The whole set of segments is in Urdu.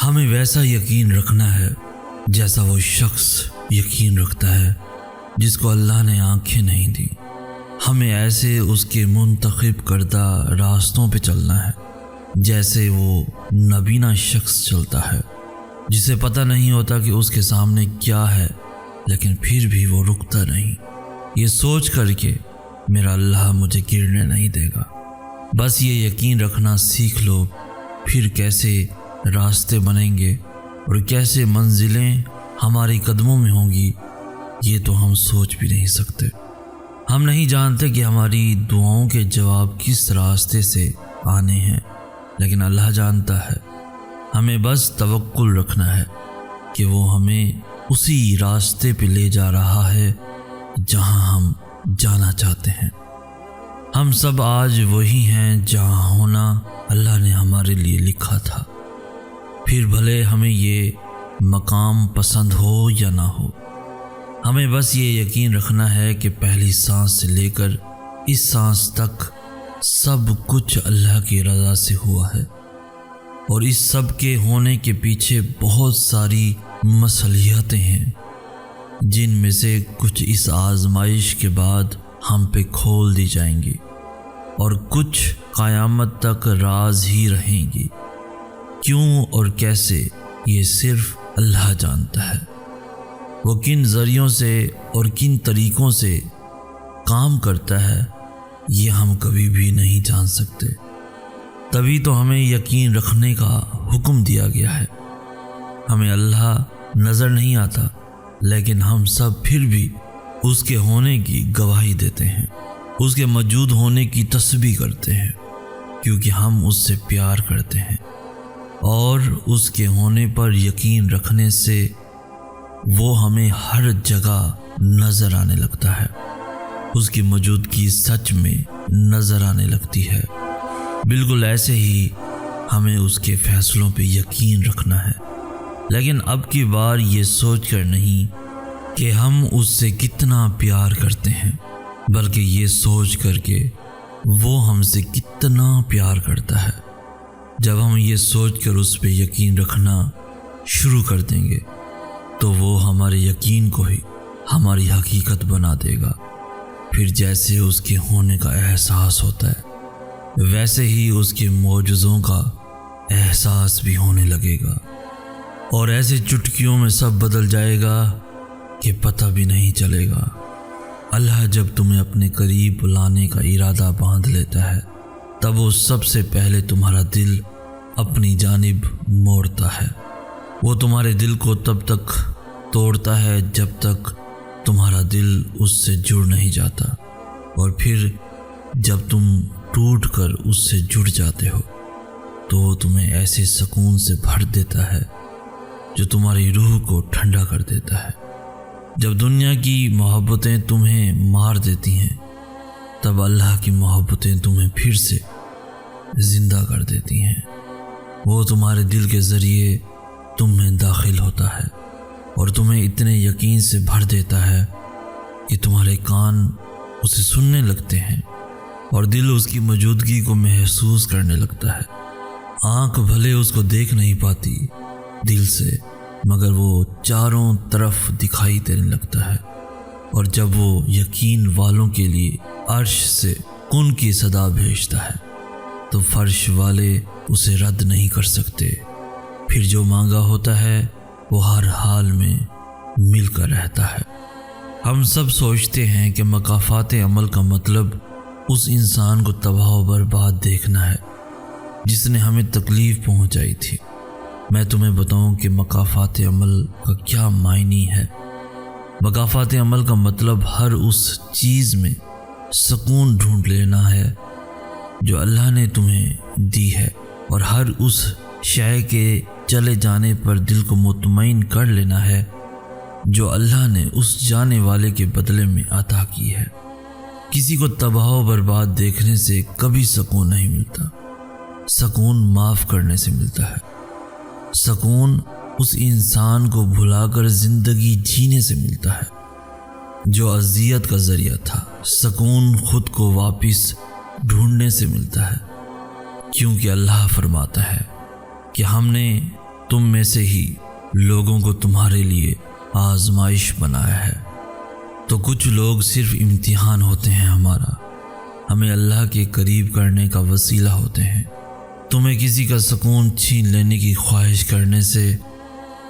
ہمیں ویسا یقین رکھنا ہے جیسا وہ شخص یقین رکھتا ہے جس کو اللہ نے آنکھیں نہیں دی۔ ہمیں ایسے اس کے منتخب کردہ راستوں پہ چلنا ہے جیسے وہ نابینا شخص چلتا ہے، جسے پتہ نہیں ہوتا کہ اس کے سامنے کیا ہے، لیکن پھر بھی وہ رکتا نہیں، یہ سوچ کر کہ میرا اللہ مجھے گرنے نہیں دے گا۔ بس یہ یقین رکھنا سیکھ لو، پھر کیسے راستے بنیں گے اور کیسے منزلیں ہماری قدموں میں ہوں گی، یہ تو ہم سوچ بھی نہیں سکتے۔ ہم نہیں جانتے کہ ہماری دعاؤں کے جواب کس راستے سے آنے ہیں، لیکن اللہ جانتا ہے۔ ہمیں بس توکل رکھنا ہے کہ وہ ہمیں اسی راستے پہ لے جا رہا ہے جہاں ہم جانا چاہتے ہیں۔ ہم سب آج وہی ہیں جہاں ہونا اللہ نے ہمارے لیے لکھا تھا، پھر بھلے ہمیں یہ مقام پسند ہو یا نہ ہو۔ ہمیں بس یہ یقین رکھنا ہے کہ پہلی سانس سے لے کر اس سانس تک سب کچھ اللہ کی رضا سے ہوا ہے، اور اس سب کے ہونے کے پیچھے بہت ساری مصلحتیں ہیں، جن میں سے کچھ اس آزمائش کے بعد ہم پہ کھول دی جائیں گی اور کچھ قیامت تک راز ہی رہیں گی۔ کیوں اور کیسے یہ صرف اللہ جانتا ہے۔ وہ کن ذریعوں سے اور کن طریقوں سے کام کرتا ہے یہ ہم کبھی بھی نہیں جان سکتے۔ تبھی تو ہمیں یقین رکھنے کا حکم دیا گیا ہے۔ ہمیں اللہ نظر نہیں آتا، لیکن ہم سب پھر بھی اس کے ہونے کی گواہی دیتے ہیں، اس کے موجود ہونے کی تسبیح کرتے ہیں، کیونکہ ہم اس سے پیار کرتے ہیں، اور اس کے ہونے پر یقین رکھنے سے وہ ہمیں ہر جگہ نظر آنے لگتا ہے، اس کی موجودگی سچ میں نظر آنے لگتی ہے۔ بالکل ایسے ہی ہمیں اس کے فیصلوں پہ یقین رکھنا ہے، لیکن اب کی بار یہ سوچ کر نہیں کہ ہم اس سے کتنا پیار کرتے ہیں، بلکہ یہ سوچ کر کہ وہ ہم سے کتنا پیار کرتا ہے۔ جب ہم یہ سوچ کر اس پہ یقین رکھنا شروع کر دیں گے تو وہ ہمارے یقین کو ہی ہماری حقیقت بنا دے گا۔ پھر جیسے اس کے ہونے کا احساس ہوتا ہے، ویسے ہی اس کے معجزوں کا احساس بھی ہونے لگے گا، اور ایسے چٹکیوں میں سب بدل جائے گا کہ پتہ بھی نہیں چلے گا۔ اللہ جب تمہیں اپنے قریب لانے کا ارادہ باندھ لیتا ہے، تب وہ سب سے پہلے تمہارا دل اپنی جانب موڑتا ہے۔ وہ تمہارے دل کو تب تک توڑتا ہے جب تک تمہارا دل اس سے جڑ نہیں جاتا، اور پھر جب تم ٹوٹ کر اس سے جڑ جاتے ہو تو وہ تمہیں ایسے سکون سے بھر دیتا ہے جو تمہاری روح کو ٹھنڈا کر دیتا ہے۔ جب دنیا کی محبتیں تمہیں مار دیتی ہیں، تب اللہ کی محبتیں تمہیں پھر سے زندہ کر دیتی ہیں۔ وہ تمہارے دل کے ذریعے تم میں داخل ہوتا ہے اور تمہیں اتنے یقین سے بھر دیتا ہے کہ تمہارے کان اسے سننے لگتے ہیں اور دل اس کی موجودگی کو محسوس کرنے لگتا ہے۔ آنکھ بھلے اس کو دیکھ نہیں پاتی دل سے، مگر وہ چاروں طرف دکھائی دینے لگتا ہے، اور جب وہ یقین والوں کے لیے عرش سے کن کی صدا بھیجتا ہے تو فرش والے اسے رد نہیں کر سکتے۔ پھر جو مانگا ہوتا ہے وہ ہر حال میں مل کر رہتا ہے۔ ہم سب سوچتے ہیں کہ مکافات عمل کا مطلب اس انسان کو تباہ و برباد دیکھنا ہے جس نے ہمیں تکلیف پہنچائی تھی۔ میں تمہیں بتاؤں کہ مکافات عمل کا کیا معنی ہے۔ مکافات عمل کا مطلب ہر اس چیز میں سکون ڈھونڈ لینا ہے جو اللہ نے تمہیں دی ہے، اور ہر اس شے کے چلے جانے پر دل کو مطمئن کر لینا ہے جو اللہ نے اس جانے والے کے بدلے میں عطا کی ہے۔ کسی کو تباہ و برباد دیکھنے سے کبھی سکون نہیں ملتا، سکون معاف کرنے سے ملتا ہے۔ سکون اس انسان کو بھلا کر زندگی جینے سے ملتا ہے جو اذیت کا ذریعہ تھا۔ سکون خود کو واپس ڈھونڈنے سے ملتا ہے، کیونکہ اللہ فرماتا ہے کہ ہم نے تم میں سے ہی لوگوں کو تمہارے لیے آزمائش بنایا ہے۔ تو کچھ لوگ صرف امتحان ہوتے ہیں ہمارا، ہمیں اللہ کے قریب کرنے کا وسیلہ ہوتے ہیں۔ تمہیں کسی کا سکون چھین لینے کی خواہش کرنے سے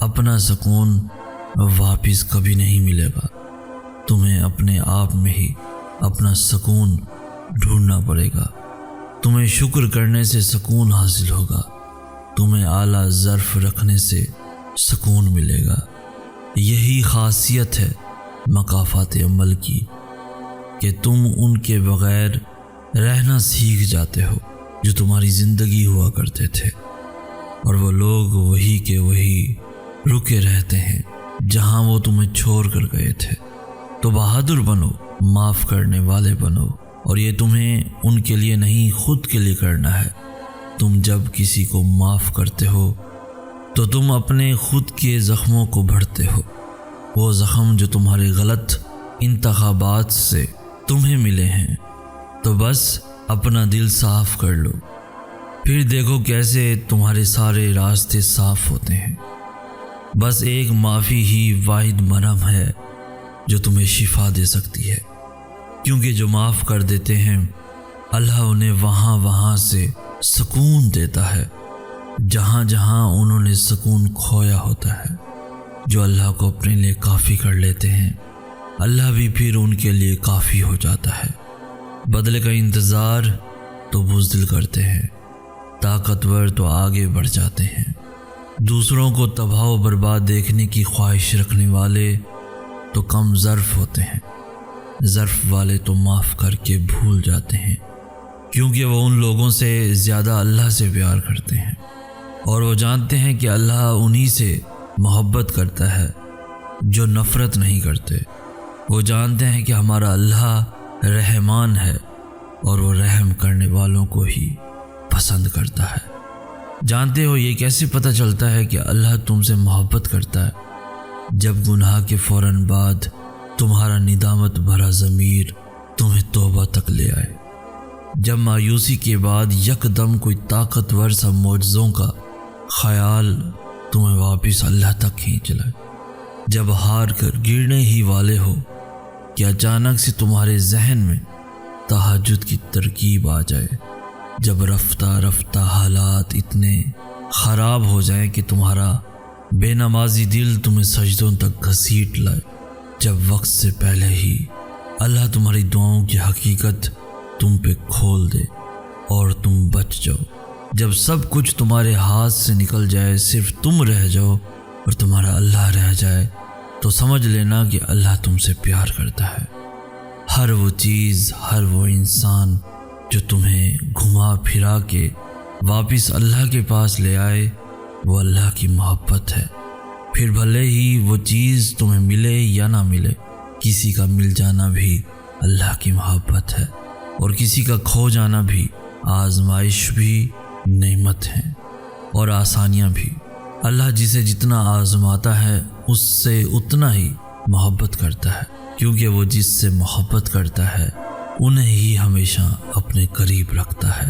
اپنا سکون واپس کبھی نہیں ملے گا۔ تمہیں اپنے آپ میں ہی اپنا سکون ڈھونڈنا پڑے گا۔ تمہیں شکر کرنے سے سکون حاصل ہوگا، تمہیں اعلیٰ ظرف رکھنے سے سکون ملے گا۔ یہی خاصیت ہے مکافات عمل کی کہ تم ان کے بغیر رہنا سیکھ جاتے ہو جو تمہاری زندگی ہوا کرتے تھے، اور وہ لوگ وہی کے وہی رکے رہتے ہیں جہاں وہ تمہیں چھوڑ کر گئے تھے۔ تو بہادر بنو، معاف کرنے والے بنو، اور یہ تمہیں ان کے لیے نہیں خود کے لیے کرنا ہے۔ تم جب کسی کو معاف کرتے ہو تو تم اپنے خود کے زخموں کو بھرتے ہو، وہ زخم جو تمہارے غلط انتخابات سے تمہیں ملے ہیں۔ تو بس اپنا دل صاف کر لو، پھر دیکھو کیسے تمہارے سارے راستے صاف ہوتے ہیں۔ بس ایک معافی ہی واحد مرہم ہے جو تمہیں شفا دے سکتی ہے، کیونکہ جو معاف کر دیتے ہیں اللہ انہیں وہاں سے سکون دیتا ہے جہاں جہاں انہوں نے سکون کھویا ہوتا ہے۔ جو اللہ کو اپنے لیے کافی کر لیتے ہیں اللہ بھی پھر ان کے لیے کافی ہو جاتا ہے۔ بدلے کا انتظار تو بزدل کرتے ہیں، طاقتور تو آگے بڑھ جاتے ہیں۔ دوسروں کو تباہ و برباد دیکھنے کی خواہش رکھنے والے تو کم ظرف ہوتے ہیں، ظرف والے تو معاف کر کے بھول جاتے ہیں، کیونکہ وہ ان لوگوں سے زیادہ اللہ سے پیار کرتے ہیں، اور وہ جانتے ہیں کہ اللہ انہی سے محبت کرتا ہے جو نفرت نہیں کرتے۔ وہ جانتے ہیں کہ ہمارا اللہ رحمان ہے اور وہ رحم کرنے والوں کو ہی پسند کرتا ہے۔ جانتے ہو یہ کیسے پتہ چلتا ہے کہ اللہ تم سے محبت کرتا ہے؟ جب گناہ کے فوراً بعد تمہارا ندامت بھرا ضمیر تمہیں توبہ تک لے آئے، جب مایوسی کے بعد یکدم کوئی طاقتور سا معجزوں کا خیال تمہیں واپس اللہ تک کھینچ لائے، جب ہار کر گرنے ہی والے ہو کہ اچانک سے تمہارے ذہن میں تہجد کی ترکیب آ جائے، جب رفتہ رفتہ حالات اتنے خراب ہو جائیں کہ تمہارا بے نمازی دل تمہیں سجدوں تک گھسیٹ لائے، جب وقت سے پہلے ہی اللہ تمہاری دعاؤں کی حقیقت تم پہ کھول دے اور تم بچ جاؤ، جب سب کچھ تمہارے ہاتھ سے نکل جائے، صرف تم رہ جاؤ اور تمہارا اللہ رہ جائے، تو سمجھ لینا کہ اللہ تم سے پیار کرتا ہے۔ ہر وہ چیز، ہر وہ انسان جو تمہیں گھما پھرا کے واپس اللہ کے پاس لے آئے وہ اللہ کی محبت ہے۔ پھر بھلے ہی وہ چیز تمہیں ملے یا نہ ملے، کسی کا مل جانا بھی اللہ کی محبت ہے، اور کسی کا کھو جانا بھی آزمائش بھی نعمت ہے اور آسانیاں بھی۔ اللہ جسے جتنا آزماتا ہے اس سے اتنا ہی محبت کرتا ہے، کیونکہ وہ جس سے محبت کرتا ہے انہیں ہی ہمیشہ اپنے قریب رکھتا ہے۔